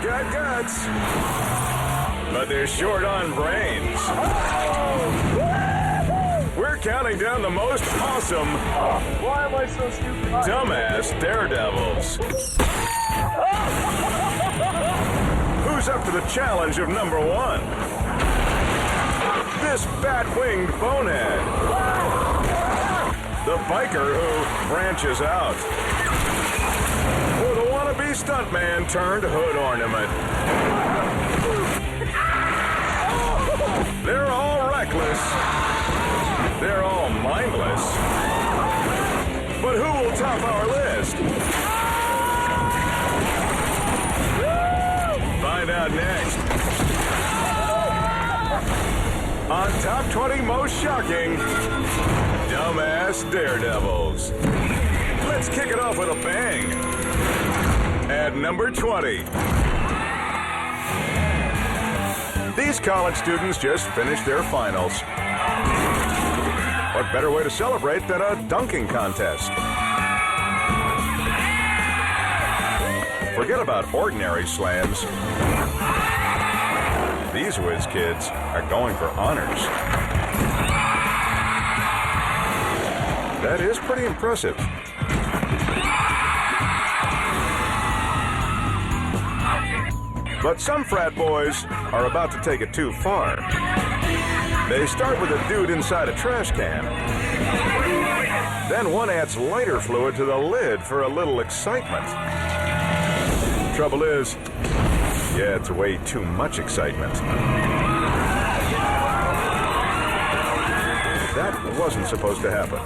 got guts, but they're short on brains. We're counting down the most awesome, Why am I so stupid? dumbass daredevils. Who's up to the challenge of number one? This bat-winged bonehead. The biker who branches out. Or the wannabe stuntman turned hood ornament. They're all reckless. They're all mindless. But who will top our list? Find out next. On Top 20 Most Shocking Dumbass Daredevils. Let's kick it off with a bang. At number 20. These college students just finished their finals. What better way to celebrate than a dunking contest? Forget about ordinary slams. These whiz kids are going for honors. That is pretty impressive. But some frat boys are about to take it too far. They start with a dude inside a trash can. Then one adds lighter fluid to the lid for a little excitement. Trouble is, yeah, it's way too much excitement. That wasn't supposed to happen.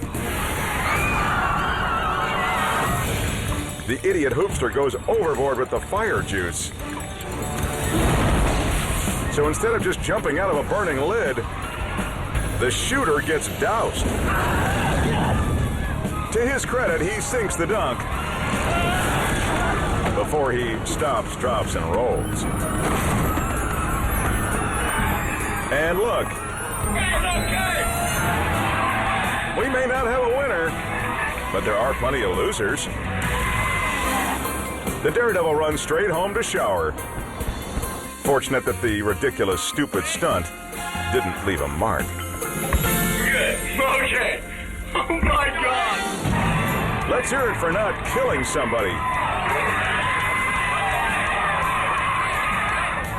The idiot hoopster goes overboard with the fire juice. So instead of just jumping out of a burning lid, the shooter gets doused. To his credit, he sinks the dunk before he stops, drops, and rolls. And look, we may not have a winner, but there are plenty of losers. The Daredevil runs straight home to shower. Fortunate that the ridiculous, stupid stunt didn't leave a mark. Good. Okay. Oh my God. Let's hear it for not killing somebody.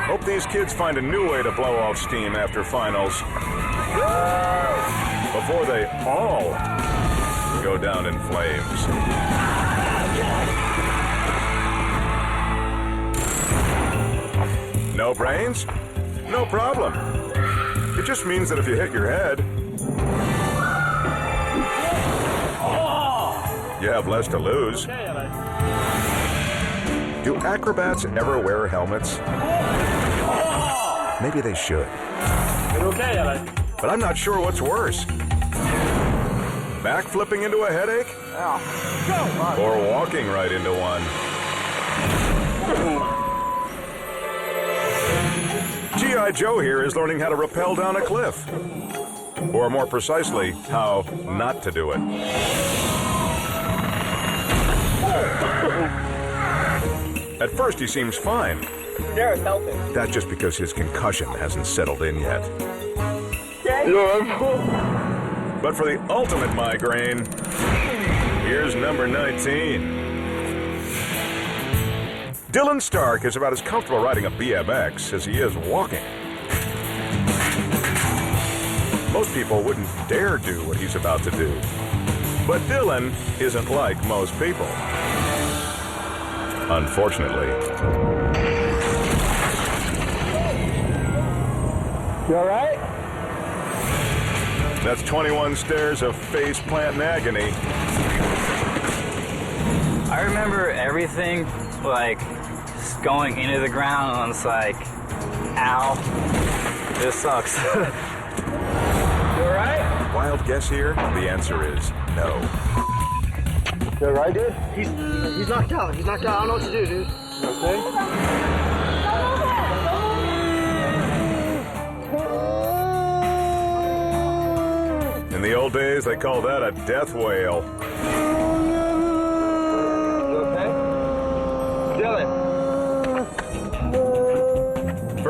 Hope these kids find a new way to blow off steam after finals. Before they all go down in flames. No brains? No problem. It just means that if you hit your head, you have less to lose. Do acrobats ever wear helmets? Maybe they should. But I'm not sure what's worse. Backflipping into a headache? Or walking right into one? G.I. Joe here is learning how to rappel down a cliff. Or more precisely, how not to do it. At first, he seems fine. Jared's helping. That's just because his concussion hasn't settled in yet. But for the ultimate migraine, here's number 19. Dylan Stark is about as comfortable riding a BMX as he is walking. Most people wouldn't dare do what he's about to do. But Dylan isn't like most people. Unfortunately. You all right? That's 21 stairs of face-plant agony. I remember everything, like, just going into the ground, and it's like, ow, this sucks. You all right? Wild guess here? The answer is no. You all right, dude? He's knocked out. He's knocked out. I don't know what to do, dude. You okay? In the old days, they called that a death wail. You okay? Dylan.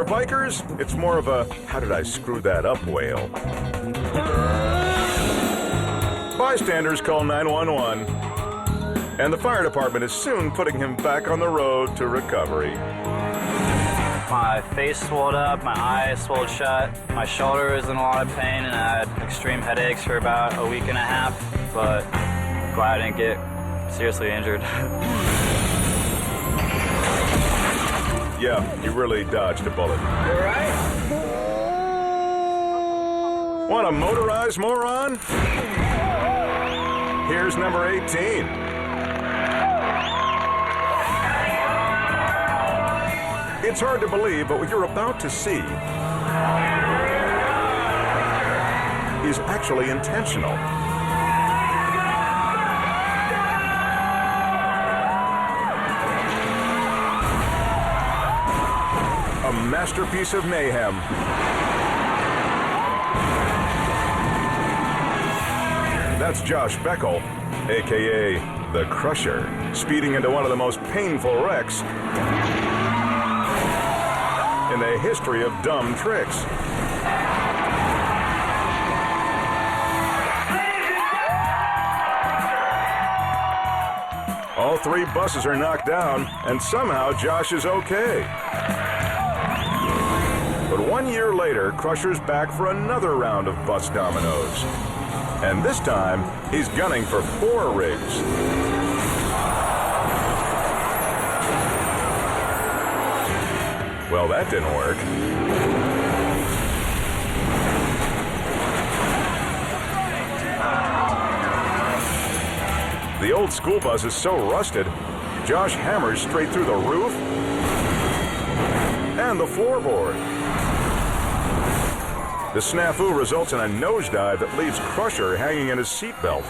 For bikers, it's more of a how did I screw that up wail. Bystanders call 911, and the fire department is soon putting him back on the road to recovery. My face swelled up, my eyes swelled shut, my shoulder was in a lot of pain, and I had extreme headaches for about a week and a half, but glad I didn't get seriously injured. Yeah, you really dodged a bullet. You alright? Want a motorized moron? Here's number 18. It's hard to believe, but what you're about to see is actually intentional. A masterpiece of mayhem. That's Josh Beckel, a.k.a. The Crusher, speeding into one of the most painful wrecks in the history of dumb tricks. All three buses are knocked down, and somehow Josh is okay. But 1 year later, Crusher's back for another round of bus dominoes. And this time, he's gunning for 4 rigs. Well, that didn't work. The old school bus is so rusted, Josh hammers straight through the roof and the floorboard. The snafu results in a nosedive that leaves Crusher hanging in his seatbelt.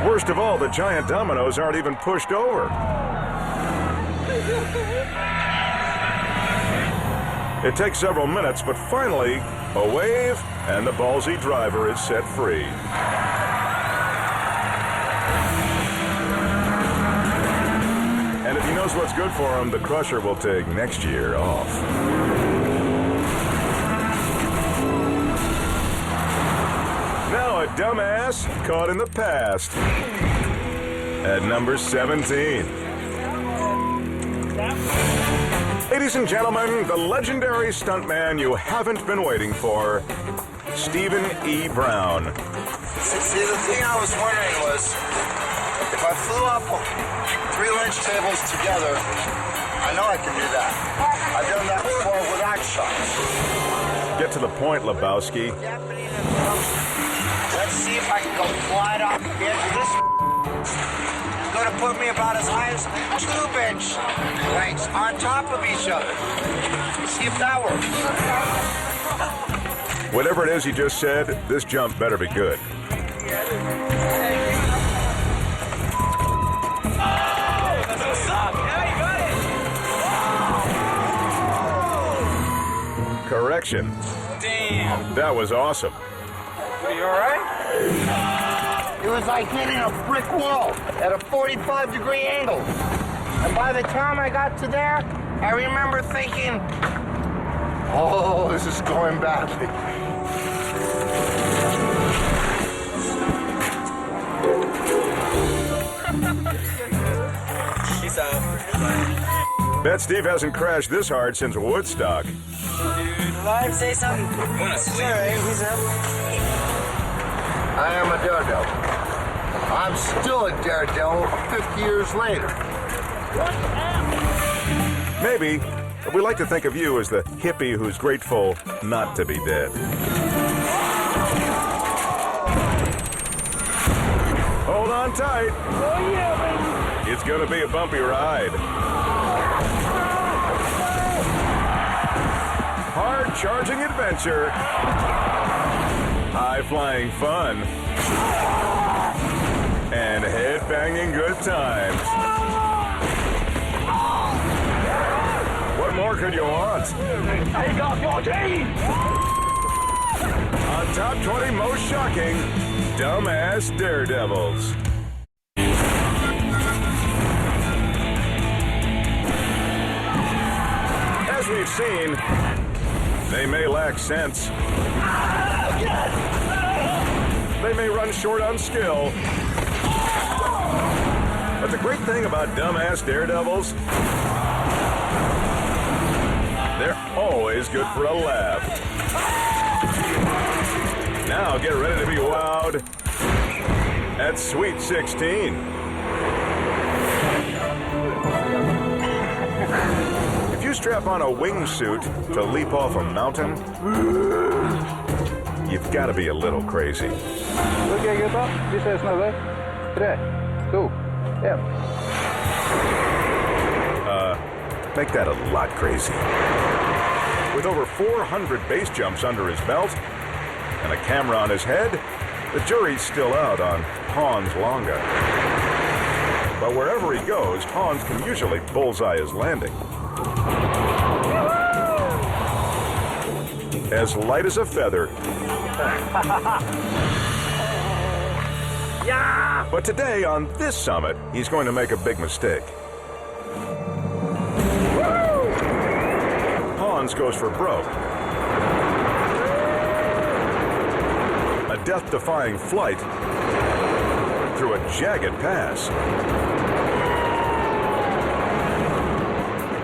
Worst of all, the giant dominoes aren't even pushed over. It takes several minutes, but finally, a wave, and the ballsy driver is set free. And if he knows what's good for him, the Crusher will take next year off. Now a dumbass caught in the past. At number 17. Ladies and gentlemen, the legendary stuntman you haven't been waiting for, Stephen E. Brown. See, the thing I was wondering was, if I flew up 3 lunch tables together, I know I can do that. I've done that before with axe shots. Get to the point, Lebowski. Let's see if I can go fly off the edge of this. Going to put me about as high as 2 bench lengths on top of each other. See if that works. Whatever it is you just said, this jump better be good. Correction. Damn. That was awesome. Are you alright? It was like hitting a brick wall at a 45-degree angle. And by the time I got to there, I remember thinking, oh, this is going badly. Peace out. Bet Steve hasn't crashed this hard since Woodstock. Dude, say something. Wanna sleep? I am a daredevil. I'm still a daredevil 50 years later. Maybe, but we like to think of you as the hippie who's grateful not to be dead. Hold on tight. Oh yeah, baby. It's gonna be a bumpy ride. Hard charging adventure. High flying fun. And head banging good times. What more could you want? Take off your jeans! On Top 20 Most Shocking, Dumbass Daredevils. seen. They may lack sense. They may run short on skill. But the great thing about dumbass daredevils, they're always good for a laugh. Now get ready to be wowed at Sweet 16. If you strap on a wingsuit to leap off a mountain, you've got to be a little crazy. Okej gubbar, vi ses snart. 3, 2, 1. Make that a lot crazy. With over 400 base jumps under his belt and a camera on his head, the jury's still out on Hans Longa. But wherever he goes, Hans can usually bullseye his landing. As light as a feather. But today, on this summit, he's going to make a big mistake. Hans goes for broke. A death-defying flight through a jagged pass.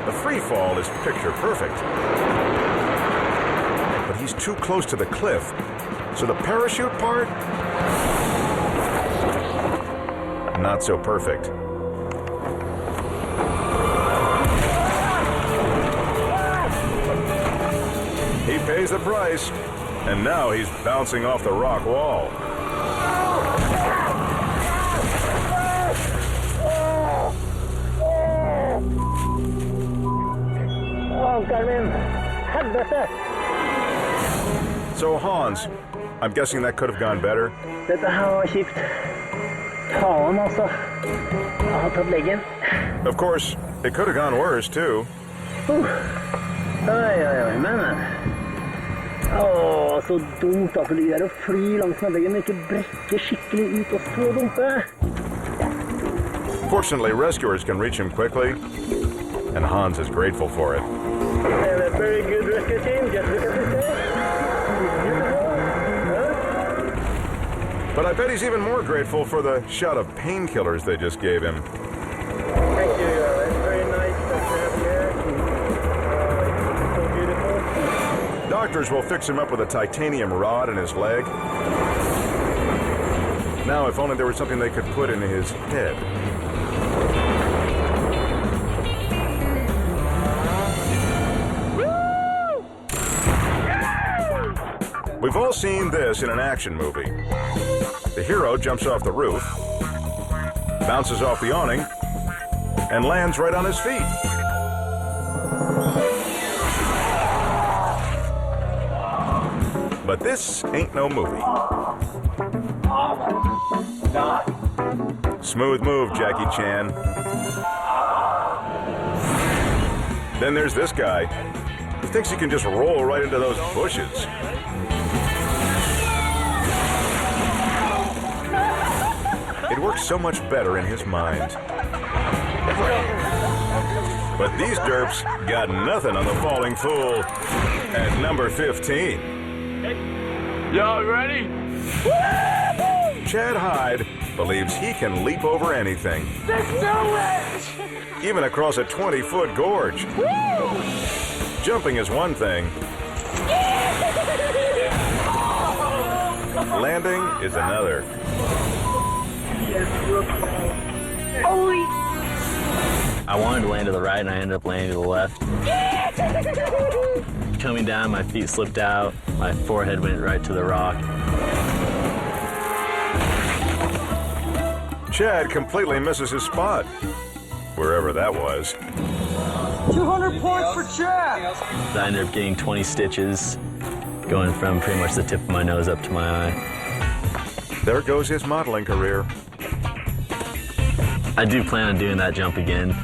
The free fall is picture perfect. But he's too close to the cliff, so the parachute part, not so perfect. He pays the price, and now he's bouncing off the rock wall. So Hans, I'm guessing that could have gone better? Dette her var kjipt. Faen, altså. Jeg har tatt leggen. Of course, it could have gone worse, too. Oi, men. Så dumt at det ligger der og fly langs med leggen og ikke brekke skikkelig ut og så dumpe. Fortunately, rescuers can reach him quickly, and Hans is grateful for it. A very good rescue team, just look at this day. But I bet he's even more grateful for the shot of painkillers they just gave him. Thank you, it's very nice to have here. It's so beautiful. Doctors will fix him up with a titanium rod in his leg. Now, if only there was something they could put in his head. We've all seen this in an action movie. The hero jumps off the roof, bounces off the awning, and lands right on his feet. But this ain't no movie. Smooth move, Jackie Chan. Then there's this guy who thinks he can just roll right into those bushes. It works so much better in his mind. But these derps got nothing on the falling fool at number 15. Y'all ready? Chad Hyde believes he can leap over anything. Let's do it! Even across a 20-foot gorge. Jumping is one thing. Landing is another. I wanted to land to the right and I ended up landing to the left. Coming down, my feet slipped out. My forehead went right to the rock. Chad completely misses his spot, wherever that was. 200 points for Chad! I ended up getting 20 stitches, going from pretty much the tip of my nose up to my eye. There goes his modeling career. I do plan on doing that jump again.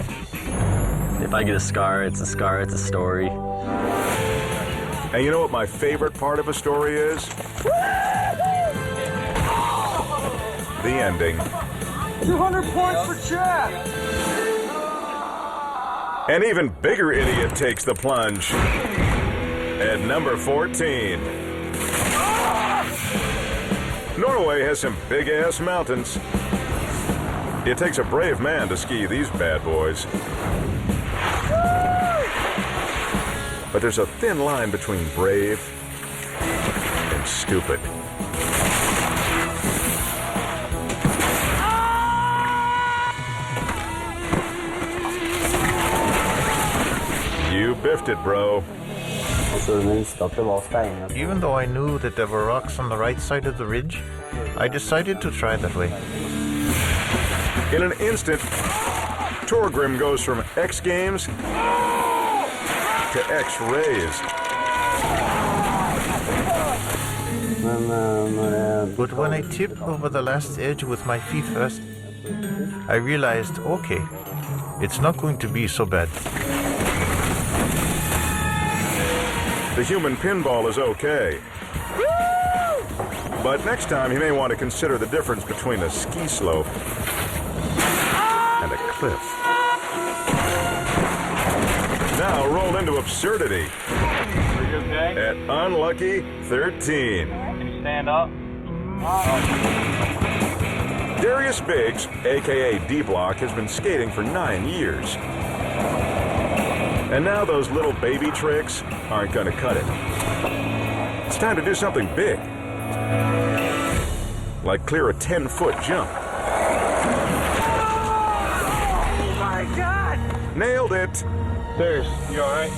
If I get a scar, it's a scar, it's a story. And you know what my favorite part of a story is? The ending. 200 points for Chad! An even bigger idiot takes the plunge. At number 14. Norway has some big-ass mountains. It takes a brave man to ski these bad boys. But there's a thin line between brave and stupid. You biffed it, bro. Even though I knew that there were rocks on the right side of the ridge, I decided to try that way. In an instant, Torgrim goes from X Games to X-rays. But when I tipped over the last edge with my feet first, I realized, okay, it's not going to be so bad. The human pinball is okay. But next time he may want to consider the difference between a ski slope and a cliff. Now roll into absurdity. Are you okay? At unlucky 13. Can you stand up? Darius Biggs, aka D-Block, has been skating for 9 years. And now those little baby tricks aren't going to cut it. It's time to do something big. Like clear a 10-foot jump. Oh my God! Nailed it! Darius, you alright?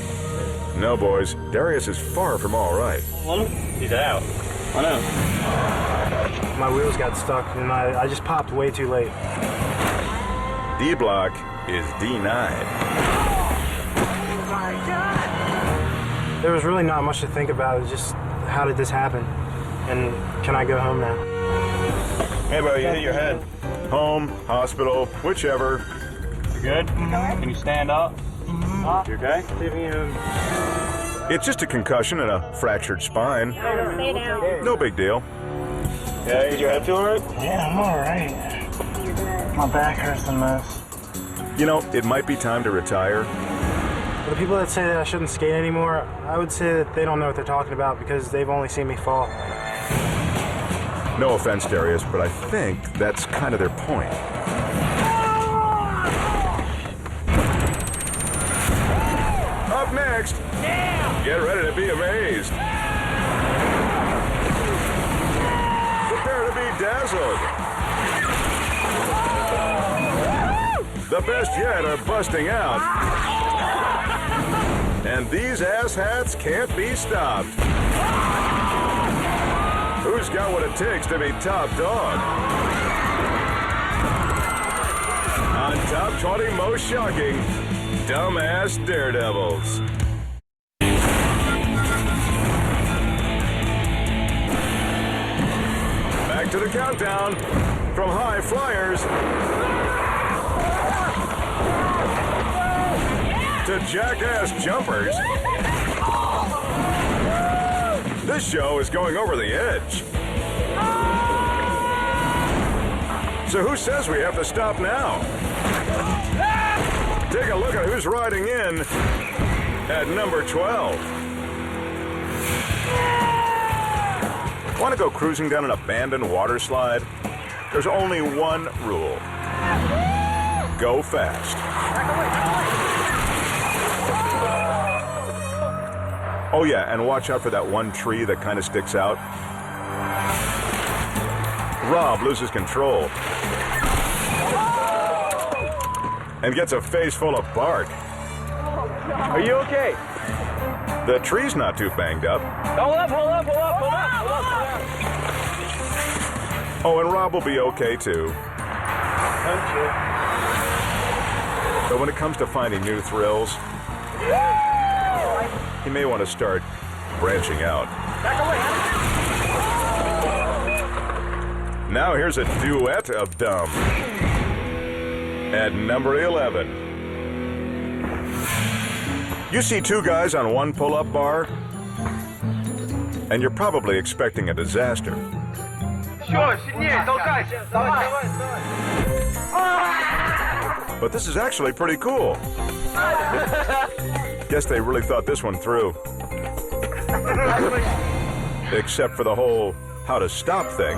No, boys. Darius is far from all right. He's out. I know. My wheels got stuck and I just popped way too late. D-Block is denied. There was really not much to think about. It was just, how did this happen? And can I go home now? Hey, bro, you hit your head. Home, hospital, whichever. You good? Can you stand up? You okay? It's just a concussion and a fractured spine. Stay down. No big deal. Yeah, is your head feel alright? Yeah, I'm alright. My back hurts the most. You know, it might be time to retire. For the people that say that I shouldn't skate anymore, I would say that they don't know what they're talking about because they've only seen me fall. No offense, Darius, but I think that's kind of their point. Up next, get ready to be amazed. Prepare to be dazzled. The best yet are busting out. And these asshats can't be stopped. Who's got what it takes to be top dog? On Top 20 Most Shocking, Dumbass Daredevils. Back to the countdown from High Flyers to Jackass Jumpers. This show is going over the edge. So who says we have to stop now? Take a look at who's riding in at number 12. Want to go cruising down an abandoned water slide? There's only one rule. Go fast. Oh yeah, and watch out for that one tree that kind of sticks out. Rob loses control and gets a face full of bark. Are you okay? The tree's not too banged up. Hold up. Oh, and Rob will be okay too. But when it comes to finding new thrills, he may want to start branching out. Now here's a duet of dumb. At number 11. You see two guys on one pull-up bar, and you're probably expecting a disaster. but this is actually pretty cool. Guess they really thought this one through. Except for the whole how to stop thing.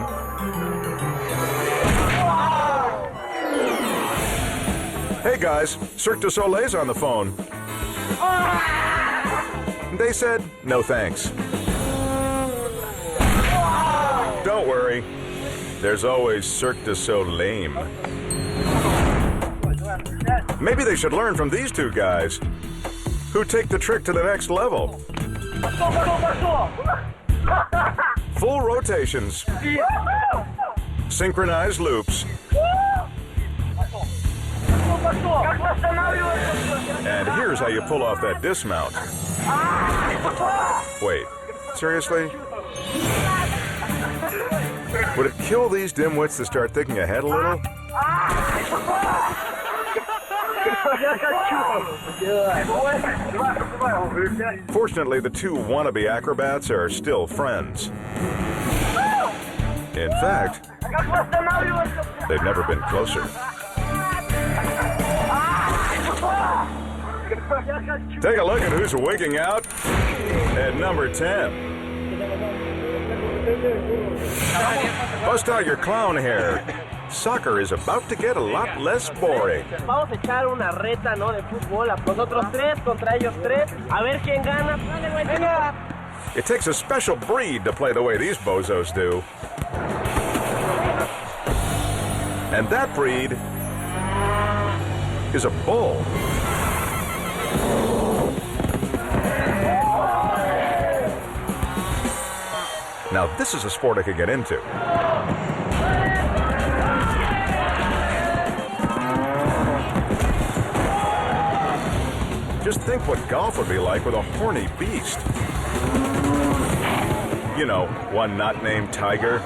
Hey guys, Cirque du Soleil's on the phone. They said, no thanks. Don't worry, there's always Cirque du Soleil. Maybe they should learn from these two guys, who take the trick to the next level. Full rotations, synchronized loops, and here's how you pull off that dismount. Wait, seriously? Would it kill these dimwits to start thinking ahead a little? Fortunately, the two wannabe acrobats are still friends. In fact, they've never been closer. Take a look at who's wigging out at number 10. Bust out your clown hair. Soccer is about to get a lot less boring. Vamos a echar una reta, ¿no? De fútbol. Nosotros tres contra ellos tres. A ver quién gana. Venga. It takes a special breed to play the way these bozos do. And that breed is a bull. Now, this is a sport I could get into. Just think what golf would be like with a horny beast. You know, one not named Tiger.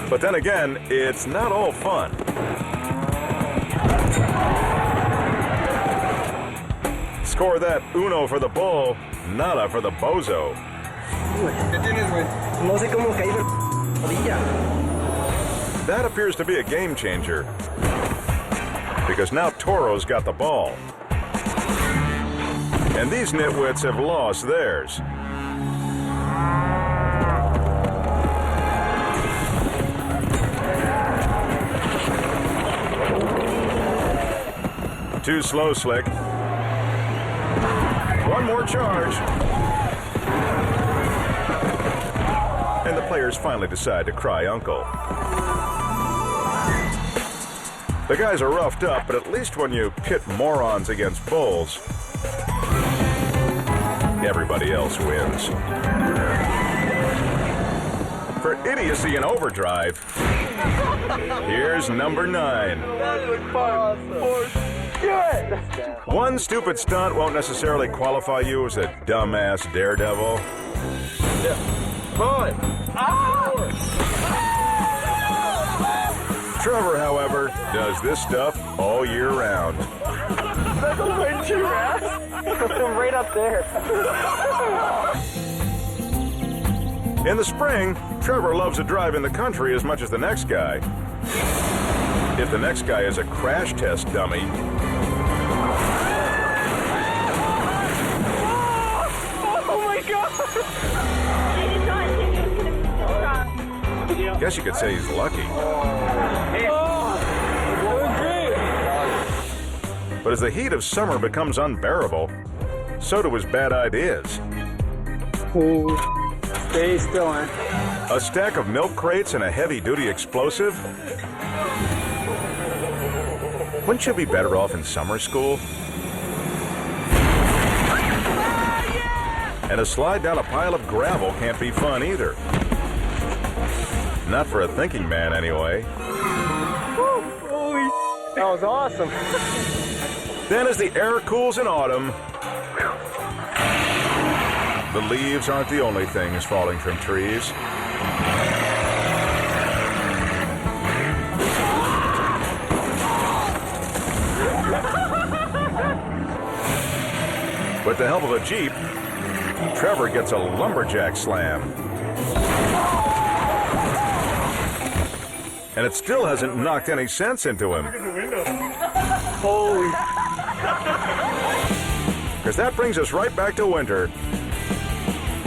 But then again, it's not all fun. Score that uno for the bull, nada for the bozo. That appears to be a game changer. Because now Toro's got the ball. And these nitwits have lost theirs. Too slow, Slick. One more charge. And the players finally decide to cry uncle. The guys are roughed up, but at least when you pit morons against bulls, everybody else wins. For idiocy and overdrive, here's number 9. One stupid stunt won't necessarily qualify you as a dumbass daredevil. Trevor, however, does this stuff all year round. Right up there. In the spring, Trevor loves to drive in the country as much as the next guy. If the next guy is a crash test dummy. Oh my God! Guess you could say he's lucky. But as the heat of summer becomes unbearable, so do his bad ideas. Stay still, man. A stack of milk crates and a heavy-duty explosive? Wouldn't you be better off in summer school? And a slide down a pile of gravel can't be fun either. Not for a thinking man, anyway. That was awesome. Then as the air cools in autumn, the leaves aren't the only things falling from trees. With the help of a Jeep, Trevor gets a lumberjack slam. And it still hasn't knocked any sense into him. Holy. Because that brings us right back to winter,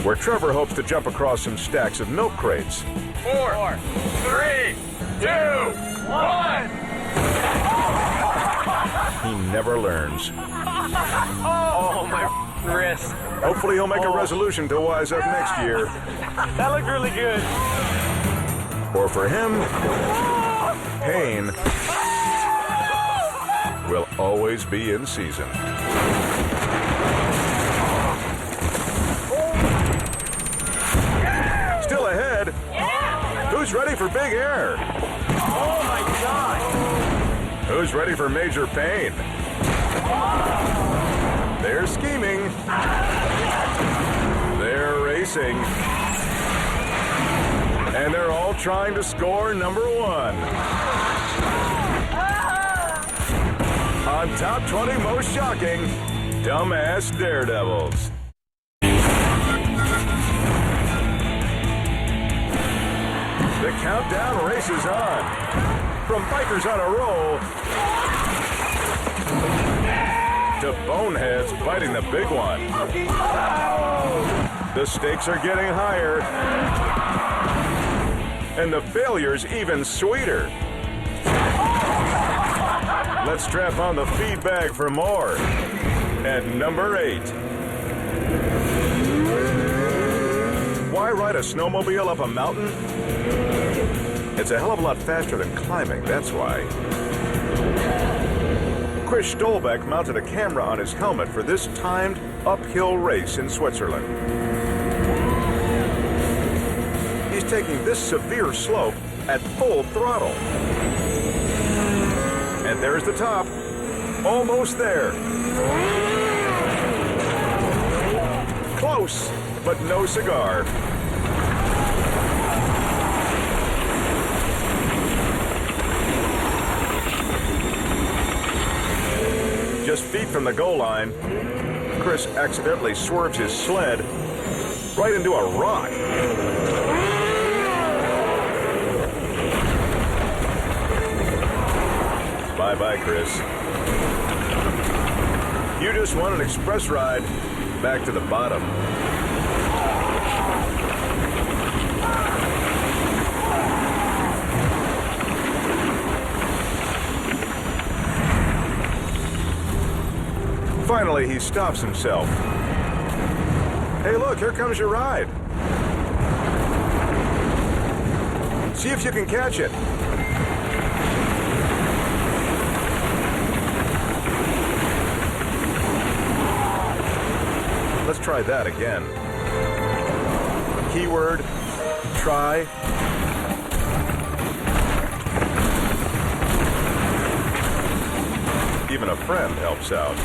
where Trevor hopes to jump across some stacks of milk crates. 4, 3, 2, 1. He never learns. Oh, my wrist. Hopefully he'll make a resolution to wise up next year. That looked really good. Or for him, pain will always be in season. Still ahead. Who's ready for big air? Oh, my God. Who's ready for major pain? They're scheming. They're racing. And they're all trying to score number one. On Top 20 Most Shocking, Dumbass Daredevils. The countdown races on. From bikers on a roll to boneheads biting the big one. The stakes are getting higher. And the failure's even sweeter. Let's strap on the feed bag for more. At number 8. Why ride a snowmobile up a mountain? It's a hell of a lot faster than climbing, that's why. Chris Stolbeck mounted a camera on his helmet for this timed uphill race in Switzerland. He's taking this severe slope at full throttle. And there's the top. Almost there. Close, but no cigar. Just feet from the goal line, Chris accidentally swerves his sled right into a rock. Bye-bye, Chris. You just won an express ride back to the bottom. Finally, he stops himself. Hey, look, here comes your ride. See if you can catch it. Let's try that again. Keyword, try. Even a friend helps out.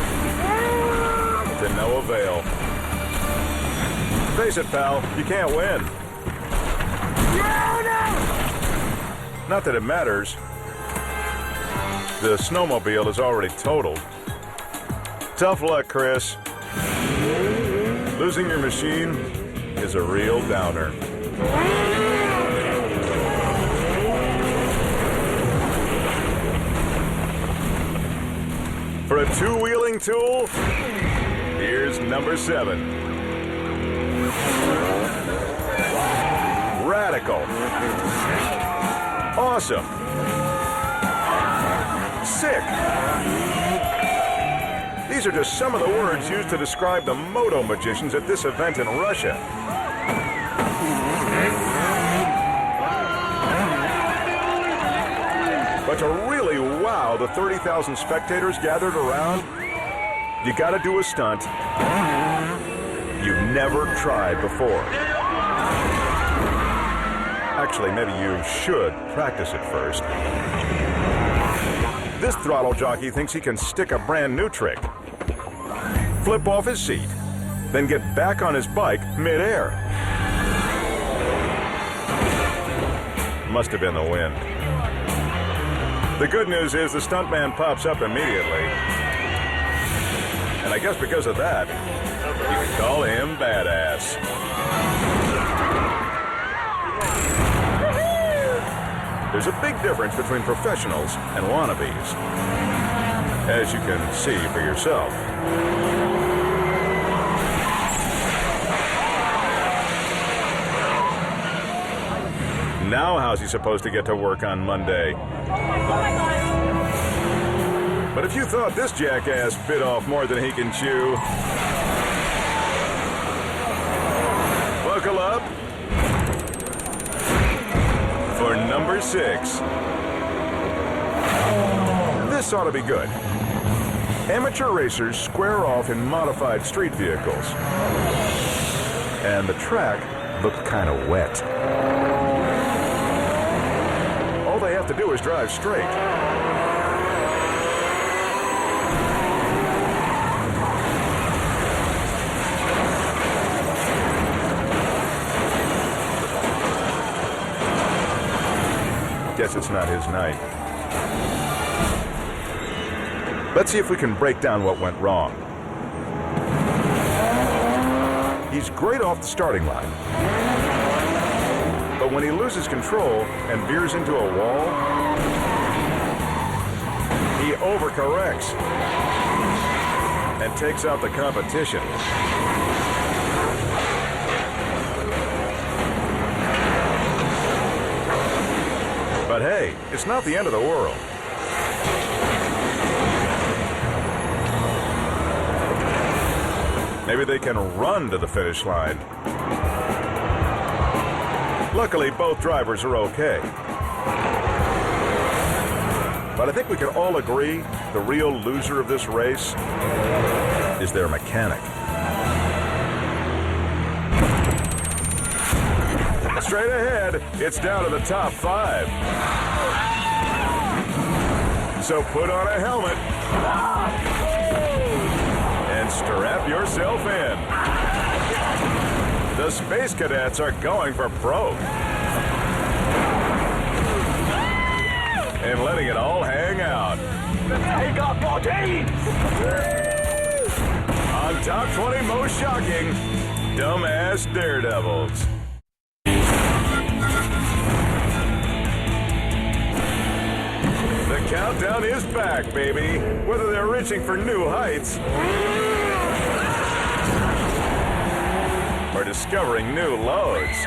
To no avail. Face it, pal, you can't win. Not that it matters. The snowmobile is already totaled. Tough luck, Chris. Losing your machine is a real downer. For a two-wheeling tool, here's number 7. Radical. Awesome. Sick. These are just some of the words used to describe the moto magicians at this event in Russia. But to really wow the 30,000 spectators gathered around, you gotta do a stunt you've never tried before. Actually, maybe you should practice it first. This throttle jockey thinks he can stick a brand new trick. Flip off his seat, then get back on his bike mid-air. Must have been the wind. The good news is the stuntman pops up immediately. And I guess because of that, you can call him badass. There's a big difference between professionals and wannabes, as you can see for yourself. Now how's he supposed to get to work on Monday? But if you thought this jackass bit off more than he can chew, buckle up for number 6. This ought to be good. Amateur racers square off in modified street vehicles. And the track looked kind of wet. All they have to do is drive straight. Guess it's not his night. Let's see if we can break down what went wrong. He's great off the starting line. But when he loses control and veers into a wall, he overcorrects and takes out the competition. But hey, it's not the end of the world. Maybe they can run to the finish line. Luckily, both drivers are okay. But I think we can all agree the real loser of this race is their mechanic. Straight ahead, it's down to the top 5. So put on a helmet and strap yourself in. The Space Cadets are going for broke. And letting it all hang out. Take off 14! On Top 20 Most Shocking, Dumbass Daredevils. The countdown is back, baby. Whether they're reaching for new heights or discovering new lows.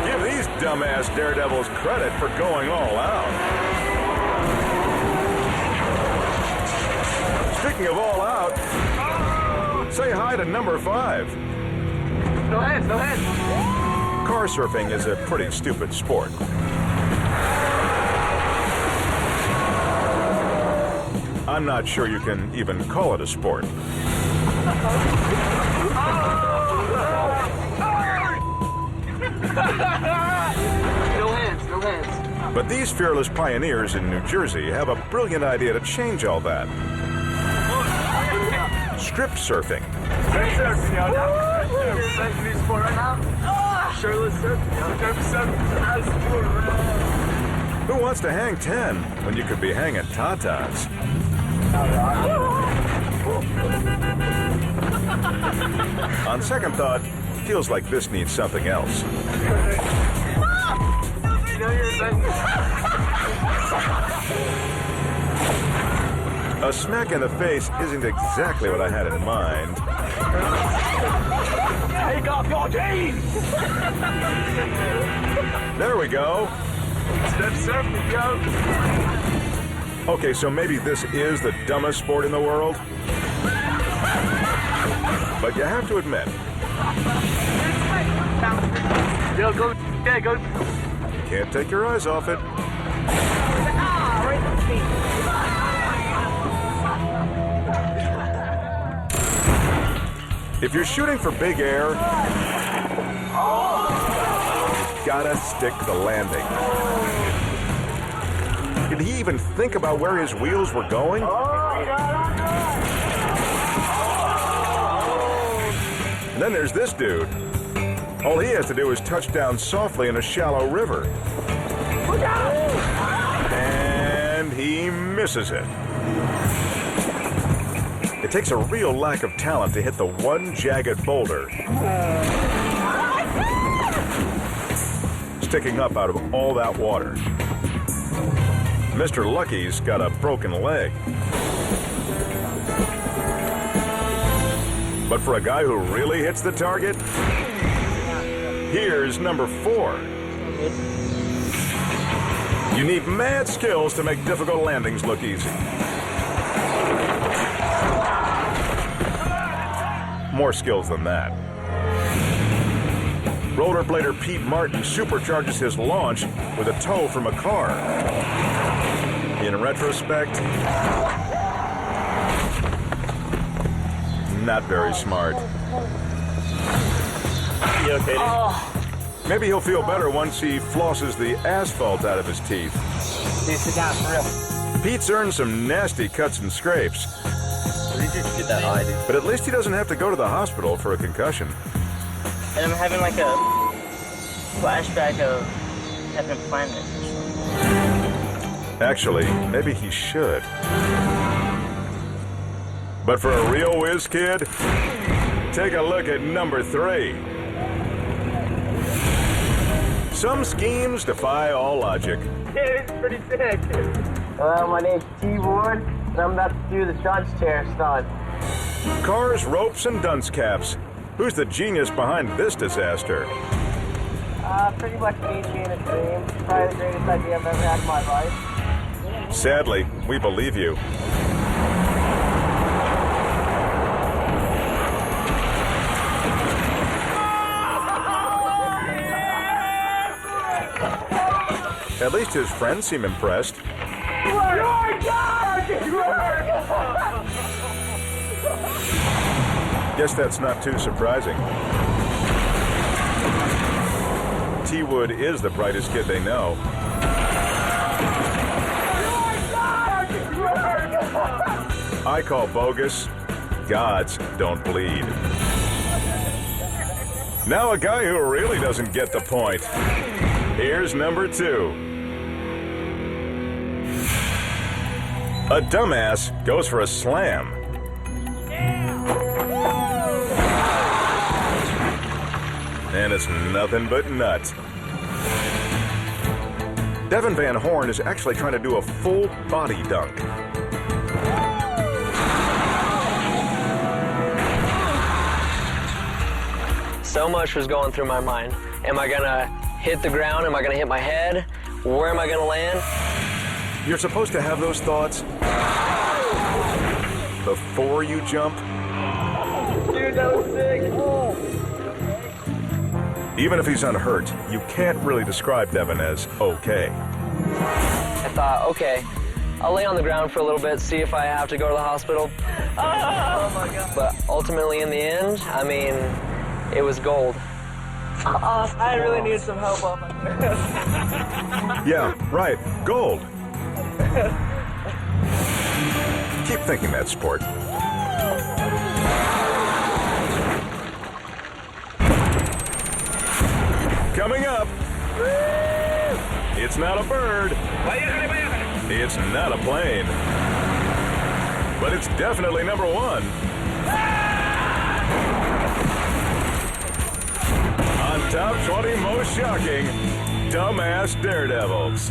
Give these dumbass daredevils credit for going all out. Speaking of all out, say hi to number 5. No hands, no hands. Car surfing is a pretty stupid sport. I'm not sure you can even call it a sport. No hands, no hands. But these fearless pioneers in New Jersey have a brilliant idea to change all that. Strip surfing. Strip surfing, yo. That's new sport right now. Shirtless surfing, yo. That's sport, man. Who wants to hang 10 when you could be hanging tatas? On second thought, feels like this needs something else. A smack in the face isn't exactly what I had in mind. Take off your jeans! There we go. Strip surfing, yo. Okay, so maybe this is the dumbest sport in the world. But you have to admit, Yo, go. Yeah, go. you can't take your eyes off it. If you're shooting for big air, you gotta stick the landing. Did he even think about where his wheels were going? And then there's this dude. All he has to do is touch down softly in a shallow river. And he misses it. It takes a real lack of talent to hit the one jagged boulder sticking up out of all that water. Mr. Lucky's got a broken leg. But for a guy who really hits the target, here's number 4. You need mad skills to make difficult landings look easy. More skills than that. Rollerblader Pete Martin supercharges his launch with a tow from a car. In retrospect, not very smart. You okay, dude? Maybe he'll feel better once he flosses the asphalt out of his teeth. Dude, sit down, for real. Pete's earned some nasty cuts and scrapes, Get that eye, dude. but at least he doesn't have to go to the hospital for a concussion. And I'm having like a flashback of Heaven Planet. Actually, maybe he should. But for a real whiz kid, take a look at number 3. Some schemes defy all logic. Dude, it's pretty sick. My name's T. Ward, and I'm about to do the judge chair stunt. Cars, ropes, and dunce caps. Who's the genius behind this disaster? Pretty much me being a dream. Probably the greatest idea I've ever had in my life. Sadly, we believe you. At least his friends seem impressed. Guess that's not too surprising. T-Wood is the brightest kid they know. I call bogus. Gods don't bleed. Now a guy who really doesn't get the point. Here's number 2. A dumbass goes for a slam. And it's nothing but nuts. Devin Van Horn is actually trying to do a full body dunk. So much was going through my mind. Am I gonna hit the ground? Am I gonna hit my head? Where am I gonna land? You're supposed to have those thoughts before you jump. Dude, that was sick. Even if he's unhurt, you can't really describe Devin as okay. I thought, okay, I'll lay on the ground for a little bit, see if I have to go to the hospital. Oh my god. But ultimately, in the end, I mean, it was gold. I really needed some help on my Yeah, right. Gold. Keep thinking that, sport. Coming up. It's not a bird. It's not a plane. But it's definitely number 1. On Top 20 Most Shocking, Dumbass Daredevils.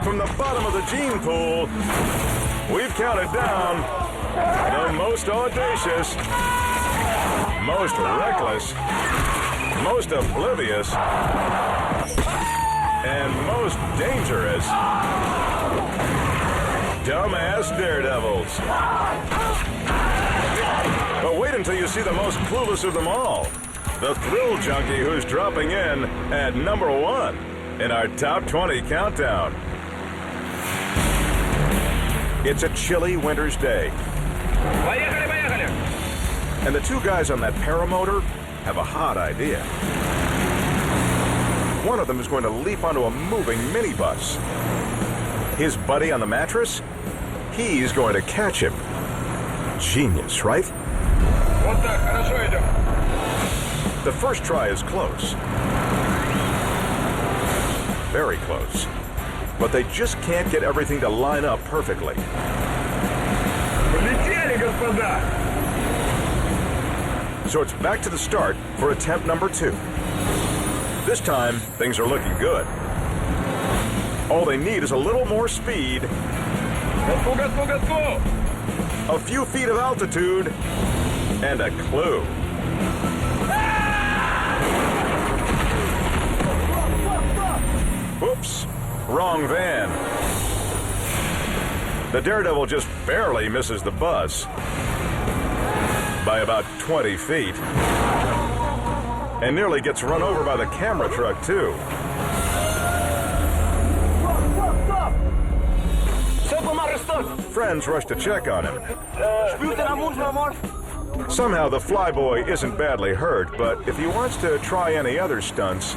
From the bottom of the gene pool, we've counted down the most audacious, most reckless, most oblivious, and most dangerous Dumbass Daredevils. But wait until you see the most clueless of them all, the thrill junkie who's dropping in at number 1 in our Top 20 countdown. It's a chilly winter's day. And the 2 guys on that paramotor have a hot idea. One of them is going to leap onto a moving minibus. His buddy on the mattress, he's going to catch him. Genius, right? The first try is close. Very close. But they just can't get everything to line up perfectly. So it's back to the start for attempt number 2. This time, things are looking good. All they need is a little more speed, a few feet of altitude, and a clue. Oops, wrong van. The Daredevil just barely misses the bus by about 20 feet. And nearly gets run over by the camera truck, too. Friends rush to check on him. Somehow the flyboy isn't badly hurt, but if he wants to try any other stunts,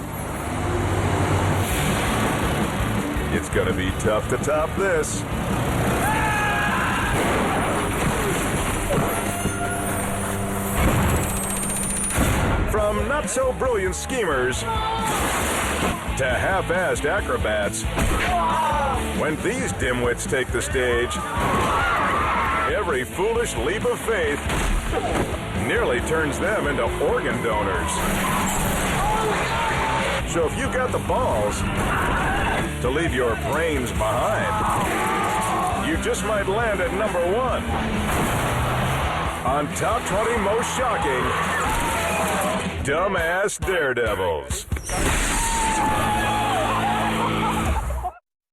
it's gonna be tough to top this. From not-so-brilliant schemers to half-assed acrobats, when these dimwits take the stage, every foolish leap of faith nearly turns them into organ donors. So if you've got the balls to leave your brains behind, you just might land at number 1 on Top 20 Most Shocking Dumbass Daredevils.